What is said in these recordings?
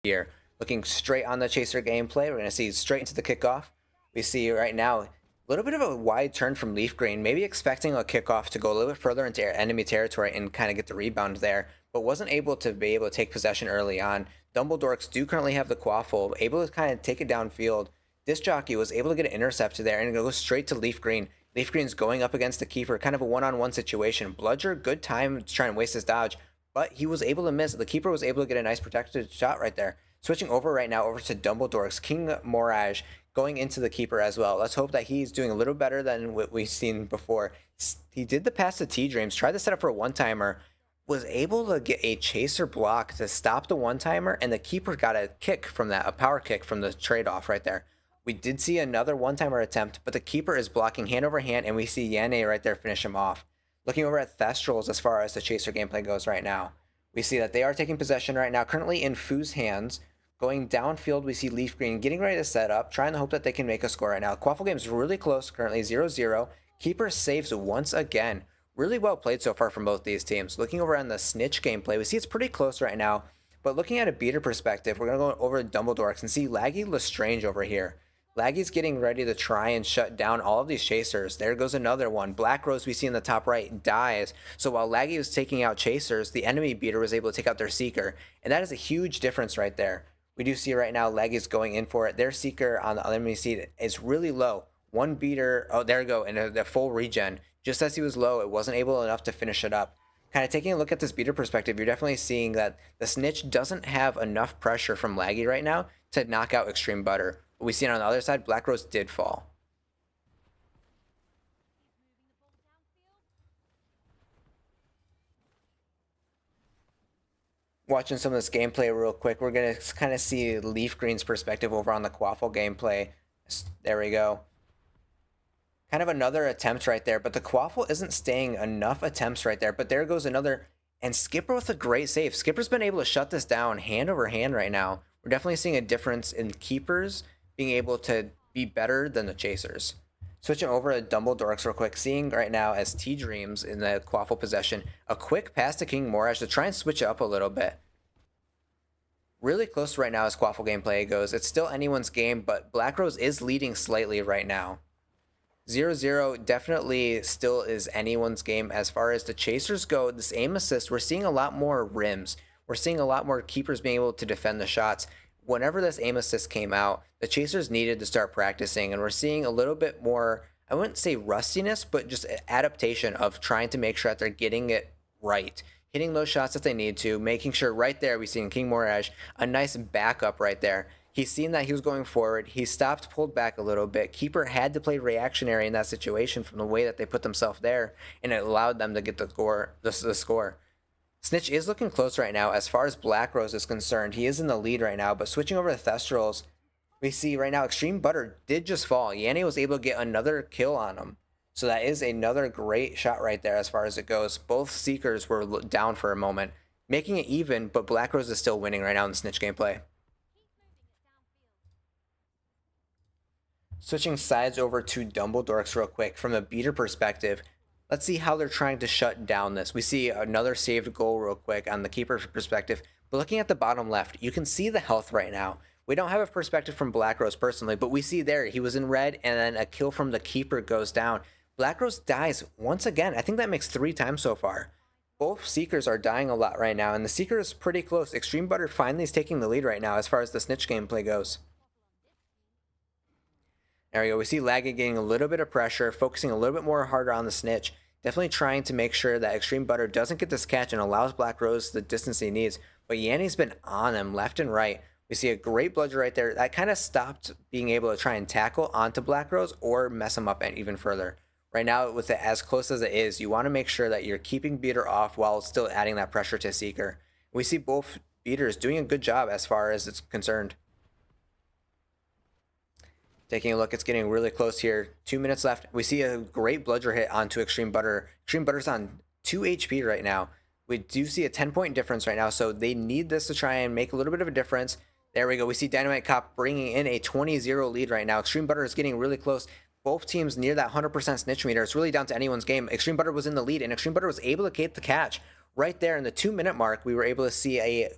here. Looking straight on the Chaser gameplay, we're going to see straight into the kickoff. We see right now a little bit of a wide turn from Leaf Green, maybe expecting a kickoff to go a little bit further into enemy territory and kind of get the rebound there, but wasn't able to take possession early on. Dumbledorks do currently have the Quaffle, able to kind of take it downfield. Disc Jockey was able to get an intercept there and go straight to Leaf Green. Leaf Green's going up against the keeper, kind of a one-on-one situation. Bludger, good time to try and waste his dodge, but he was able to miss. The keeper was able to get a nice protected shot right there. Switching over right now over to Dumbledork's King Morage going into the keeper as well. Let's hope that he's doing a little better than what we've seen before. He did the pass to T-Dreams, tried to set up for a one-timer, was able to get a chaser block to stop the one-timer, and the keeper got a kick from that, a power kick from the trade-off right there. We did see another one-timer attempt, but the keeper is blocking hand over hand, and we see Yane right there finish him off. Looking over at Thestrals as far as the Chaser gameplay goes right now, we see that they are taking possession right now, currently in Foo's hands. Going downfield, we see Leaf Green getting ready to set up, trying to hope that they can make a score right now. Quaffle game's really close, currently 0-0. Keeper saves once again. Really well played so far from both these teams. Looking over on the Snitch gameplay, we see it's pretty close right now, but looking at a beater perspective, we're going to go over to Dumbledorks and see Laggy Lestrange over here. Laggy's getting ready to try and shut down all of these chasers. There goes another one. Black Rose, we see in the top right, dies. So while Laggy was taking out chasers, the enemy beater was able to take out their Seeker. And that is a huge difference right there. We do see right now Laggy's going in for it. Their Seeker on the enemy seat is really low. One beater, oh, there we go, in the full regen. Just as he was low, it wasn't able enough to finish it up. Kind of taking a look at this beater perspective, you're definitely seeing that the Snitch doesn't have enough pressure from Laggy right now to knock out Extreme Butter. We see it on the other side, Black Rose did fall. Watching some of this gameplay real quick, we're going to kind of see Leaf Green's perspective over on the Quaffle gameplay. There we go. Kind of another attempt right there, but the Quaffle isn't staying enough attempts right there. But there goes another, and Skipper with a great save. Skipper's been able to shut this down hand over hand right now. We're definitely seeing a difference in keepers being able to be better than the chasers. Switching over to Dumbledorks real quick, seeing right now as T-Dreams in the Quaffle possession, a quick pass to King Morage to try and switch it up a little bit. Really close right now as Quaffle gameplay goes. It's still anyone's game, but Black Rose is leading slightly right now. 0-0 definitely still is anyone's game as far as the chasers go. This aim assist, we're seeing a lot more rims. We're seeing a lot more keepers being able to defend the shots. Whenever this aim assist came out, the chasers needed to start practicing, and we're seeing a little bit more, I wouldn't say rustiness, but just adaptation of trying to make sure that they're getting it right, hitting those shots that they need to, making sure right there we see in King Morage a nice backup right there. He's seen that he was going forward. He stopped, pulled back a little bit. Keeper had to play reactionary in that situation from the way that they put themselves there, and it allowed them to get the score. Snitch is looking close right now as far as Black Rose is concerned. He is in the lead right now, but switching over to Thestrals, we see right now Extreme Butter did just fall. Yanni was able to get another kill on him. So that is another great shot right there as far as it goes. Both Seekers were down for a moment, making it even, but Black Rose is still winning right now in the Snitch gameplay. Switching sides over to Dumbledorks real quick from a beater perspective. Let's see how they're trying to shut down this. We see another saved goal real quick on the keeper perspective. But looking at the bottom left, you can see the health right now. We don't have a perspective from Black Rose personally, but we see there he was in red, and then a kill from the keeper goes down. Black Rose dies once again. I think that makes 3 times so far. Both Seekers are dying a lot right now, and the Seeker is pretty close. Extreme Butter finally is taking the lead right now as far as the Snitch gameplay goes. There we go. We see Laggy getting a little bit of pressure, focusing a little bit more harder on the Snitch. Definitely trying to make sure that Extreme Butter doesn't get this catch and allows Black Rose the distance he needs. But Yanni's been on him left and right. We see a great bludger right there. That kind of stopped being able to try and tackle onto Black Rose or mess him up even further. Right now, with it as close as it is, you want to make sure that you're keeping Beater off while still adding that pressure to Seeker. We see both Beaters doing a good job as far as it's concerned. Taking a look, it's getting really close here. 2 minutes left. We see a great bludger hit onto Extreme Butter. Extreme Butter's on 2 HP right now. We do see a 10-point difference right now, so they need this to try and make a little bit of a difference. There we go. We see Dynamite Cop bringing in a 20-0 lead right now. Extreme Butter is getting really close. Both teams near that 100% snitch meter. It's really down to anyone's game. Extreme Butter was in the lead, and Extreme Butter was able to get the catch. Right there in the 2-minute mark, we were able to see a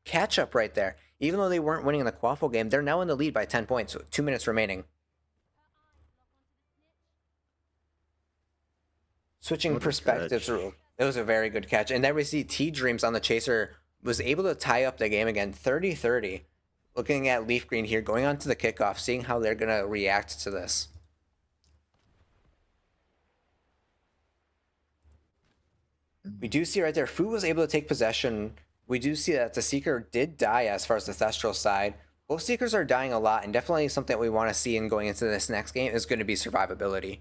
catch up right there. Even though they weren't winning in the Quaffle game, they're now in the lead by 10 points, with 2 minutes remaining. Switching perspectives, it was a very good catch. And then we see T-Dreams on the Chaser was able to tie up the game again, 30-30. Looking at Leaf Green here, going on to the kickoff, seeing how they're going to react to this. We do see right there, Fu was able to take possession. We do see that the Seeker did die as far as the Thestral side. Both Seekers are dying a lot, and definitely something that we want to see in going into this next game is going to be survivability.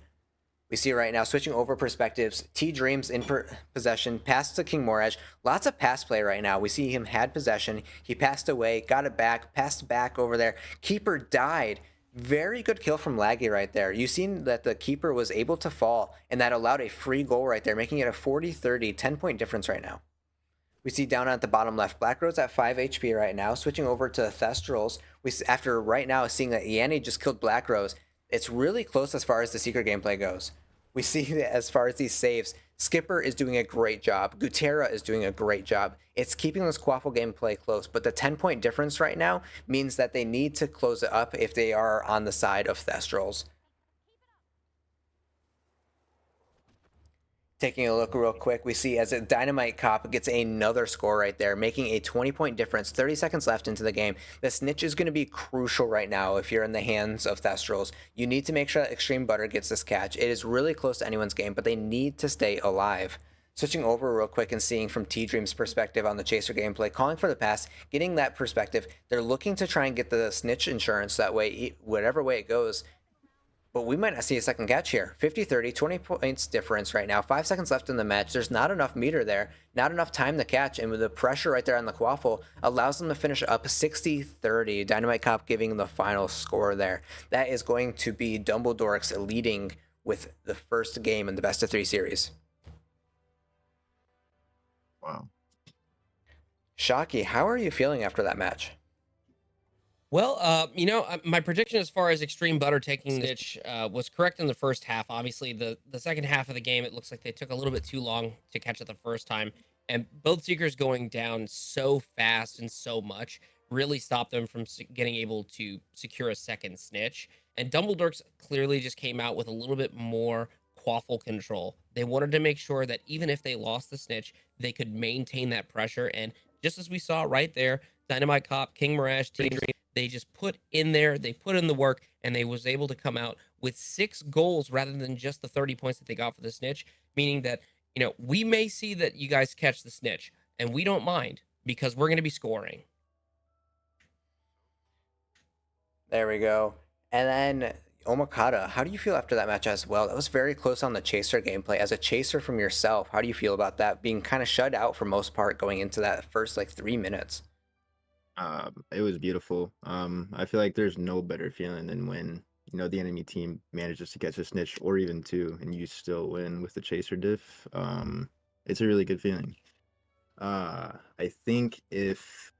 We see right now, switching over perspectives, T-Dreams in possession, passed to King Moraj. Lots of pass play right now. We see him had possession. He passed away, got it back, passed back over there. Keeper died. Very good kill from Laggy right there. You've seen that the Keeper was able to fall, and that allowed a free goal right there, making it a 40-30, 10-point difference right now. We see down at the bottom left, Black Rose at 5 HP right now. Switching over to Thestrals, after right now seeing that Yanni just killed Black Rose, it's really close as far as the Secret gameplay goes. We see that as far as these saves, Skipper is doing a great job. Gutera is doing a great job. It's keeping this Quaffle gameplay close, but the 10-point difference right now means that they need to close it up if they are on the side of Thestrals. Taking a look real quick, we see as a Dynamite Cop gets another score right there, making a 20-point difference, 30 seconds left into the game. The snitch is going to be crucial right now if you're in the hands of Thestrals. You need to make sure that Extreme Butter gets this catch. It is really close to anyone's game, but they need to stay alive. Switching over real quick and seeing from T-Dream's perspective on the Chaser gameplay, calling for the pass, getting that perspective. They're looking to try and get the snitch insurance that way, whatever way it goes. But we might not see a second catch here. 50-30, 20 points difference right now. 5 seconds left in the match. There's not enough meter there, not enough time to catch. And with the pressure right there on the Quaffle, allows them to finish up 60-30. Dynamite Cop giving the final score there. That is going to be Dumbledork's leading with the first game in the best of 3 series. Wow. Shocky, how are you feeling after that match? Well, my prediction as far as Extreme Butter taking the Stitch was correct in the first half. Obviously, the second half of the game, it looks like they took a little bit too long to catch it the first time. And both Seekers going down so fast and so much really stopped them from getting able to secure a second snitch. And Dumbledork's clearly just came out with a little bit more quaffle control. They wanted to make sure that even if they lost the snitch, they could maintain that pressure. And just as we saw right there, Dynamite Cop, King Mirage, they just put in there, they put in the work, and they was able to come out with 6 goals rather than just the 30 points that they got for the snitch, meaning that, we may see that you guys catch the snitch, and we don't mind because we're going to be scoring. There we go. And then Omakata, how do you feel after that match as well? That was very close on the Chaser gameplay. As a Chaser from yourself, how do you feel about that being kind of shut out for most part going into that first 3 minutes? It was beautiful. I feel like there's no better feeling than when the enemy team manages to catch a snitch or even 2, and you still win with the Chaser diff. It's a really good feeling. I think if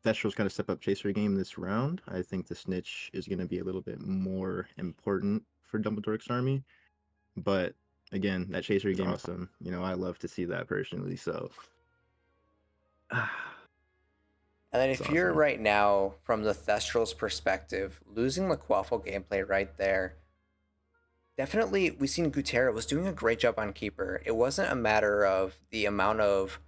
Thestrals kind of step up Chaser game this round, I think the snitch is going to be a little bit more important for Dumbledork's army. But again, that Chaser game is awesome. I love to see that personally. So. And then if you're right now, from the Thestrals perspective, losing the Quaffle gameplay right there, definitely we've seen Gutera was doing a great job on Keeper. It wasn't a matter of the amount of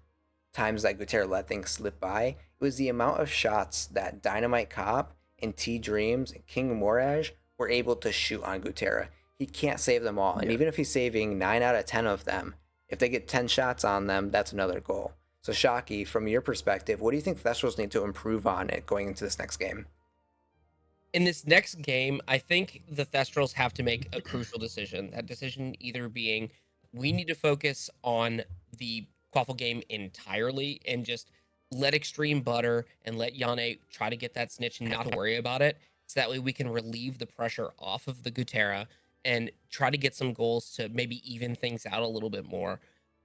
times that Gutera let things slip by. It was the amount of shots that Dynamite Cop and T-Dreams and King Moraj were able to shoot on Gutera. He can't save them all. And even if he's saving 9 out of 10 of them, if they get 10 shots on them, that's another goal. So, Shocky, from your perspective, what do you think Thestrals need to improve on it going into this next game? In this next game, I think the Thestrals have to make a crucial decision. That decision either being, we need to focus on the Quaffle game entirely and just let Extreme Butter and let Yane try to get that snitch and not to worry about it. So that way we can relieve the pressure off of the Gutera and try to get some goals to maybe even things out a little bit more.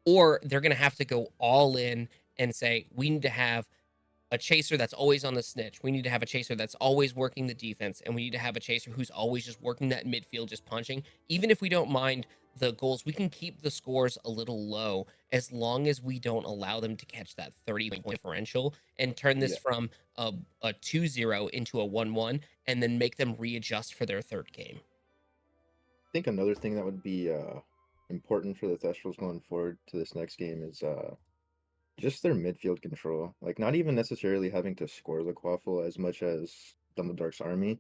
Or they're going to have to go all in and say, we need to have a chaser that's always on the snitch. We need to have a chaser that's always working the defense, and we need to have a chaser who's always just working that midfield, just punching. Even if we don't mind the goals, we can keep the scores a little low as long as we don't allow them to catch that 30-point differential and turn this Yeah. from a 2-0 into a 1-1 and then make them readjust for their third game. I think another thing that would be important for the Thestrals going forward to this next game is just their midfield control. Like not even necessarily having to score the Quaffle as much as Dumbledork's army,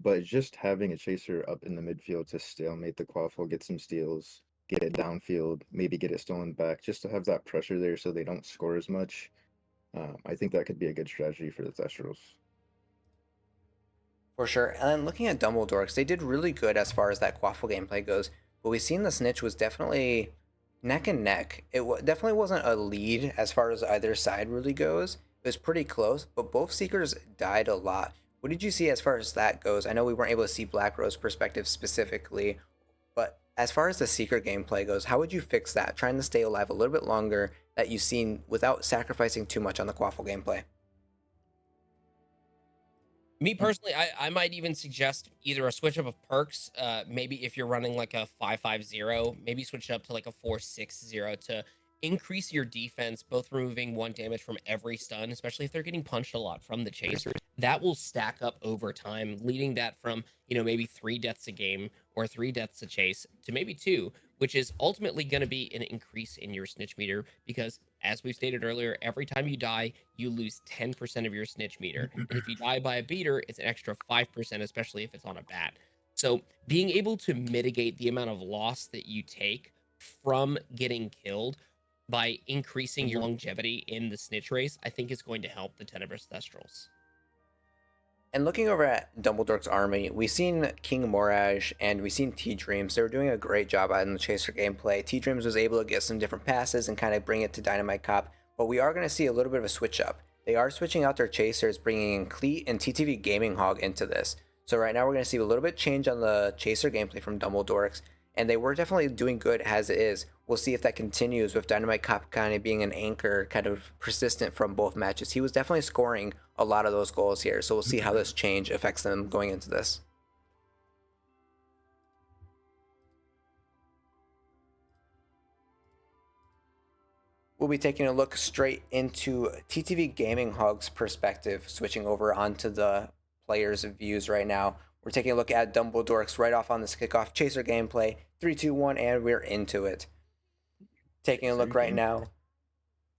but just having a chaser up in the midfield to stalemate the Quaffle, get some steals, get it downfield, maybe get it stolen back, just to have that pressure there so they don't score as much. I think that could be a good strategy for the Thestrals. For sure. And then looking at Dumbledorks, they did really good as far as that Quaffle gameplay goes. But we seen the Snitch was definitely neck and neck. It definitely wasn't a lead as far as either side really goes. It was pretty close, but both Seekers died a lot. What did you see as far as that goes? I know we weren't able to see Black Rose perspective specifically, but as far as the Seeker gameplay goes, how would you fix that? Trying to stay alive a little bit longer that you've seen without sacrificing too much on the Quaffle gameplay. Me personally, I might even suggest either a switch up of perks. Maybe if you're running like a 5-5-0, maybe switch it up to like a 4-6-0 to increase your defense, both removing 1 damage from every stun, especially if they're getting punched a lot from the chasers. That will stack up over time, leading that from, maybe 3 deaths a game or 3 deaths a chase to maybe 2, which is ultimately going to be an increase in your snitch meter because, as we've stated earlier, every time you die, you lose 10% of your snitch meter. And if you die by a beater, it's an extra 5%, especially if it's on a bat. So being able to mitigate the amount of loss that you take from getting killed by increasing your longevity in the snitch race, I think is going to help the Tenebrous Thestrals. And looking over at Dumbledork's army, we've seen King Morage and we've seen T-Dreams. They were doing a great job on the Chaser gameplay. T-Dreams was able to get some different passes and kind of bring it to Dynamite Cop, but we are going to see a little bit of a switch up. They are switching out their Chasers, bringing in Cleat and TTV Gaming Hog into this. So right now we're going to see a little bit change on the Chaser gameplay from Dumbledork's, and they were definitely doing good as it is. We'll see if that continues with Dynamite Cop kind of being an anchor, kind of persistent from both matches. He was definitely scoring a lot of those goals here, so we'll see how this change affects them going into this. We'll be taking a look straight into TTV Gaming Hog's perspective, switching over onto the players' views right now. We're taking a look at Dumbledork's right off on this kickoff Chaser gameplay. 3, 2, 1, and we're into it. Taking a look right now.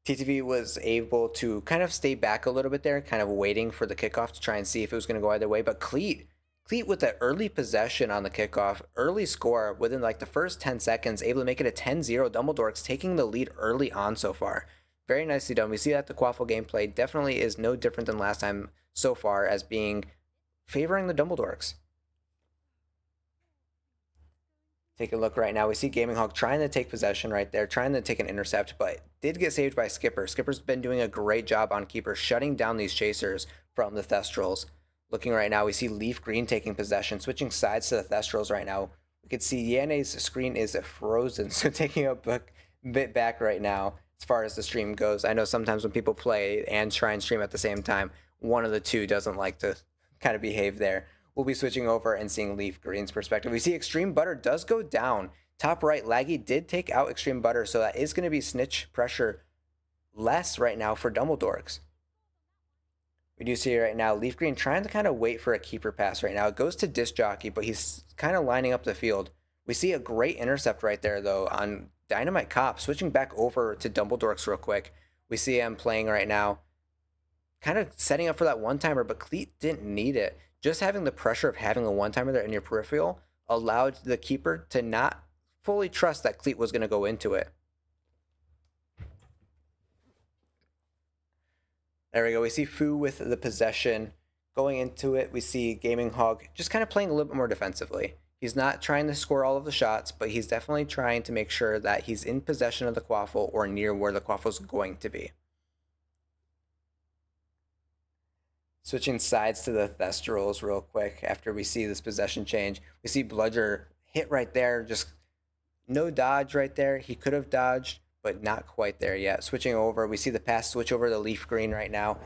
TTV was able to kind of stay back a little bit there, kind of waiting for the kickoff to try and see if it was going to go either way. But Cleat with that early possession on the kickoff, early score within like the first 10 seconds, able to make it a 10-0. Dumbledork's taking the lead early on so far. Very nicely done. We see that the Quaffle gameplay definitely is no different than last time so far as being favoring the Dumbledorks. Take a look right now. We see Gaming Hog trying to take possession right there, trying to take an intercept, but did get saved by Skipper. Skipper's been doing a great job on Keeper, shutting down these chasers from the Thestrals. Looking right now, we see Leaf Green taking possession, switching sides to the Thestrals right now. We can see Yanne's screen is frozen, so taking a bit back right now as far as the stream goes. I know sometimes when people play and try and stream at the same time, one of the two doesn't like to kind of behave there. We'll be switching over and seeing Leaf Green's perspective. We see Extreme Butter does go down. Top right, Laggy did take out Extreme Butter, so that is going to be snitch pressure less right now for Dumbledorks. We do see right now Leaf Green trying to kind of wait for a keeper pass right now. It goes to Disc Jockey, but he's kind of lining up the field. We see a great intercept right there, though, on Dynamite Cop. Switching back over to Dumbledorks real quick. We see him playing right now, kind of setting up for that one-timer, but Cleat didn't need it. Just having the pressure of having a one-timer there in your peripheral allowed the keeper to not fully trust that Cleat was going to go into it. There we go. We see Fu with the possession. Going into it, we see Gaming Hog just kind of playing a little bit more defensively. He's not trying to score all of the shots, but he's definitely trying to make sure that he's in possession of the Quaffle or near where the Quaffle is going to be. Switching sides to the Thestrals real quick after we see this possession change. We see Bludger hit right there, just no dodge right there. He could have dodged, but not quite there yet. Switching over, we see the pass switch over to Leaf Green right now.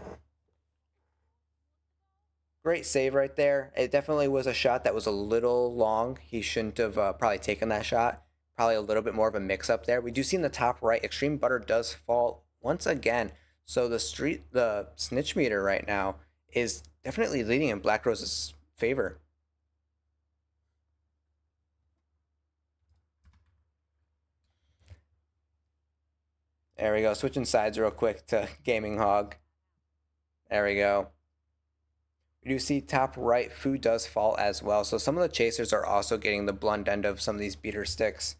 Great save right there. It definitely was a shot that was a little long. He shouldn't have probably taken that shot. Probably a little bit more of a mix up there. We do see in the top right, Extreme Butter does fall once again. So the snitch meter right now is definitely leading in Black Rose's favor. There we go. Switching sides real quick to Gaming Hog. There we go. We do see top right, food does fall as well. So some of the chasers are also getting the blunt end of some of these beater sticks.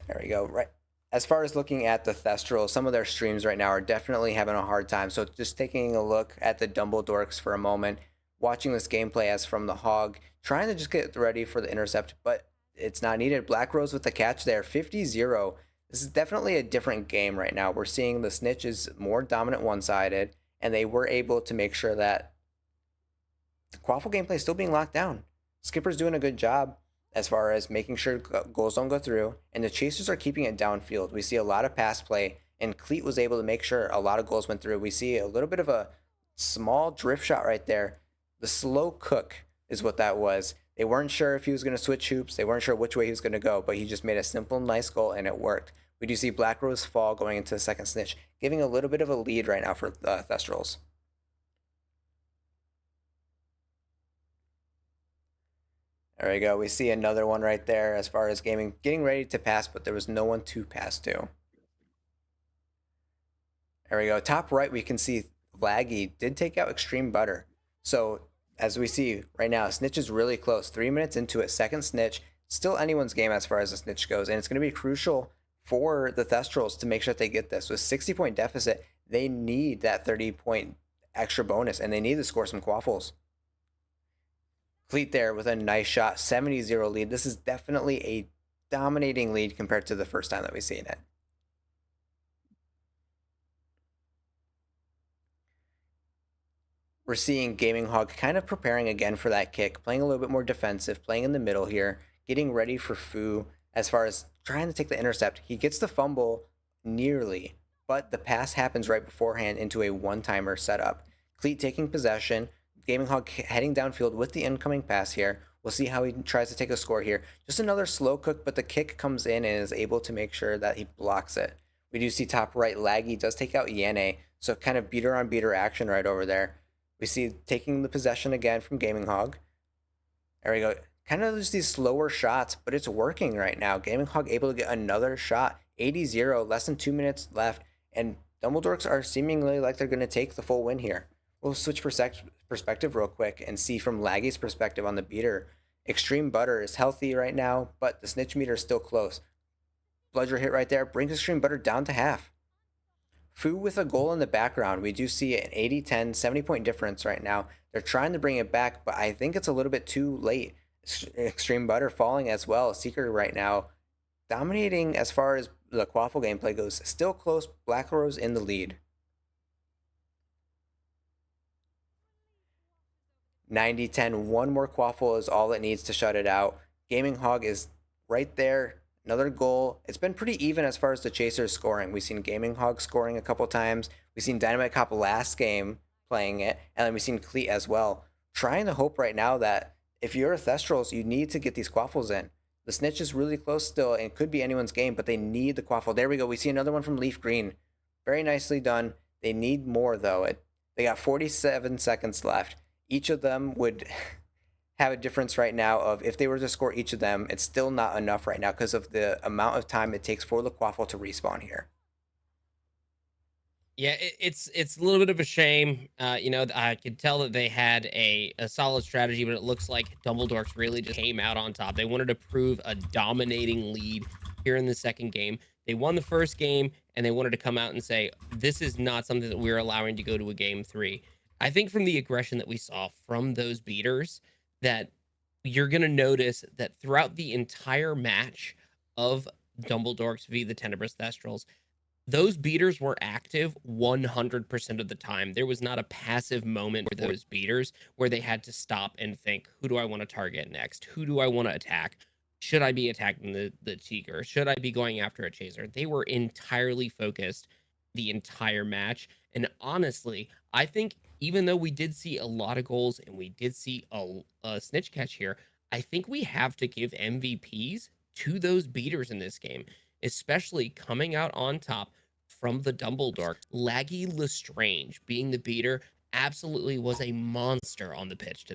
There we go. Right. As far as looking at the Thestral, some of their streams right now are definitely having a hard time. So just taking a look at the Dumbledorks for a moment, watching this gameplay as from the Hog, trying to just get ready for the intercept, but it's not needed. Black Rose with the catch there, 50-0. This is definitely a different game right now. We're seeing the Snitch is more dominant one-sided, and they were able to make sure that the Quaffle gameplay is still being locked down. Skipper's doing a good job as far as making sure goals don't go through, and the Chasers are keeping it downfield. We see a lot of pass play, and Cleat was able to make sure a lot of goals went through. We see a little bit of a small drift shot right there. The slow cook is what that was. They weren't sure if he was going to switch hoops. They weren't sure which way he was going to go, but he just made a simple, nice goal, and it worked. We do see Black Rose fall going into the second snitch, giving a little bit of a lead right now for the Thestrals. There we go. We see another one right there as far as gaming getting ready to pass, but there was no one to pass to. There we go. Top right, we can see Laggy did take out Extreme Butter. So as we see right now, Snitch is really close. 3 minutes into it, second Snitch. Still anyone's game as far as the Snitch goes, and it's going to be crucial for the Thestrals to make sure that they get this. With 60-point deficit, they need that 30-point extra bonus, and they need to score some quaffles. Cleat there with a nice shot, 70-0 lead. This is definitely a dominating lead compared to the first time that we've seen it. We're seeing Gaming Hog kind of preparing again for that kick, playing a little bit more defensive, playing in the middle here, getting ready for Fu as far as trying to take the intercept. He gets the fumble nearly, but the pass happens right beforehand into a one-timer setup. Cleat taking possession, Gaming Hog heading downfield with the incoming pass here. We'll see how he tries to take a score here. Just another slow cook, but the kick comes in and is able to make sure that he blocks it. We do see top right, Laggy does take out Yene, so kind of beater on beater action right over there. We see taking the possession again from Gaming Hog. There we go. Kind of just these slower shots, but it's working right now. Gaming Hog able to get another shot. 80-0, less than 2 minutes left, and Dumbledorks are seemingly like they're going to take the full win here. We'll switch perspective real quick and see from Laggy's perspective on the beater. Extreme Butter is healthy right now, but the snitch meter is still close. Bludger hit right there brings Extreme Butter down to half. Fu with a goal in the background. We do see an 80-10, 70-point difference right now. They're trying to bring it back, but I think it's a little bit too late. Extreme Butter falling as well. Seeker right now dominating as far as the Quaffle gameplay goes. Still close. Black Rose in the lead. 90-10. One more Quaffle is all it needs to shut it out. Gaming Hog is right there. Another goal. It's been pretty even as far as the Chasers scoring. We've seen Gaming Hog scoring a couple times. We've seen Dynamite Cop last game playing it. And then we've seen Cleat as well. Trying to hope right now that if you're a Thestrals, you need to get these Quaffles in. The Snitch is really close still and could be anyone's game, but they need the Quaffle. There we go. We see another one from Leaf Green. Very nicely done. They need more, though. They got 47 seconds left. Each of them would have a difference right now of if they were to score each of them, it's still not enough right now because of the amount of time it takes for the Quaffle to respawn here. Yeah, it's a little bit of a shame. I could tell that they had a solid strategy, but it looks like Dumbledorks really just came out on top. They wanted to prove a dominating lead here in the second game. They won the first game, and they wanted to come out and say, this is not something that we're allowing to go to a game 3. I think from the aggression that we saw from those beaters, that you're going to notice that throughout the entire match of Dumbledorks v. the Tenebrous Thestrals, those beaters were active 100% of the time. There was not a passive moment for those beaters where they had to stop and think, who do I want to target next? Who do I want to attack? Should I be attacking the Cheeker? Should I be going after a chaser? They were entirely focused. the entire match. And honestly, I think even though we did see a lot of goals and we did see a snitch catch here, I think we have to give MVPs to those beaters in this game, especially coming out on top from the Dumbledork. Laggy Lestrange being the beater absolutely was a monster on the pitch today.